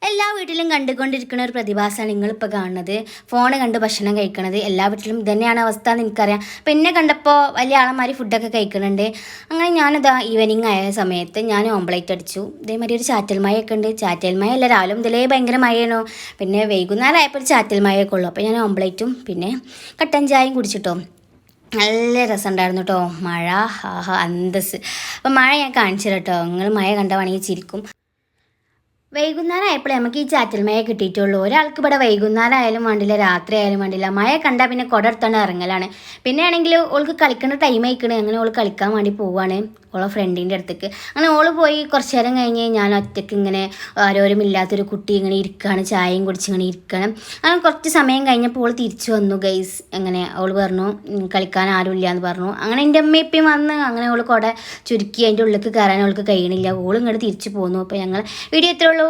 എല്ലാ വീട്ടിലും കണ്ടുകൊണ്ടിരിക്കുന്ന ഒരു പ്രതിഭാസമാണ് നിങ്ങളിപ്പോൾ കാണുന്നത്. ഫോണ് കണ്ട് ഭക്ഷണം കഴിക്കണത് എല്ലാ വീട്ടിലും ഇതന്നെയാണ് അവസ്ഥ എന്ന് എനിക്കറിയാം. അപ്പം എന്നെ കണ്ടപ്പോൾ വലിയ ആളന്മാർ ഫുഡൊക്കെ കഴിക്കുന്നുണ്ട്. അങ്ങനെ ഞാനിതാ ഈവനിങ് ആയ സമയത്ത് ഞാൻ ഓംപ്ലേറ്റ് അടിച്ചു. ഇതേമാതിരി ഒരു ചാറ്റൽ മഴയൊക്കെ ഉണ്ട്. ചാറ്റൽ മഴ അല്ല, രാവിലെ മുതലേ ഭയങ്കര മഴയാണോ. പിന്നെ വൈകുന്നേരം ആയപ്പോൾ ഒരു ചാറ്റൽ മഴയൊക്കെ ഉള്ളൂ. അപ്പോൾ ഞാൻ ഓംപ്ലേറ്റും പിന്നെ കട്ടൻ ചായയും കുടിച്ചിട്ടോ. നല്ല രസമുണ്ടായിരുന്നു കേട്ടോ. മഴ ആഹാ അന്തസ്. അപ്പം മഴ ഞാൻ കാണിച്ചു തരാം കേട്ടോ. നിങ്ങൾ മഴ കണ്ട വേണമെങ്കിൽ ചിരിക്കും. വൈകുന്നേരം ആയപ്പോഴേ നമുക്ക് ഈ ചാറ്റൽ മഴ കിട്ടിയിട്ടുള്ളൂ. ഒരാൾക്ക് ഇവിടെ വൈകുന്നേരം ആയാലും വേണ്ടില്ല, രാത്രി ആയാലും വേണ്ടില്ല, മഴ കണ്ടാൽ പിന്നെ കുട എടുത്തോണ്ട് ഇറങ്ങലാണ്. പിന്നെ ആണെങ്കിൽ ഓൾക്ക് കളിക്കുന്ന ടൈം ആയിക്കണേ. അങ്ങനെ ഓൾ കളിക്കാൻ വേണ്ടി പോവാണ് ഓളെ ഫ്രണ്ടിൻ്റെ അടുത്തേക്ക്. അങ്ങനെ ഓള് പോയി കുറച്ച് നേരം കഴിഞ്ഞ് ഞാൻ ഒറ്റയ്ക്ക് ഇങ്ങനെ ആരോരും ഇല്ലാത്തൊരു കുട്ടി ഇങ്ങനെ ഇരിക്കുകയാണ്, ചായയും കുടിച്ച് ഇങ്ങനെ ഇരിക്കണം. അങ്ങനെ കുറച്ച് സമയം കഴിഞ്ഞപ്പോൾ ഓൾ തിരിച്ചു വന്നു ഗൈസ്. അങ്ങനെ അവൾ പറഞ്ഞു കളിക്കാൻ ആരുമില്ല എന്ന് പറഞ്ഞു. അങ്ങനെ എൻ്റെ അമ്മ ഇപ്പം വന്ന് അങ്ങനെ ഓൾ കുട ചുരുക്കി അതിൻ്റെ ഉള്ളിലേക്ക് കയറാൻ അവൾക്ക് കഴിയണില്ല. ഓൾ ഇങ്ങോട്ട് തിരിച്ചു പോന്നു. അപ്പോൾ ഞങ്ങൾ വീഡിയോ എത്ര ഉള്ളൂ.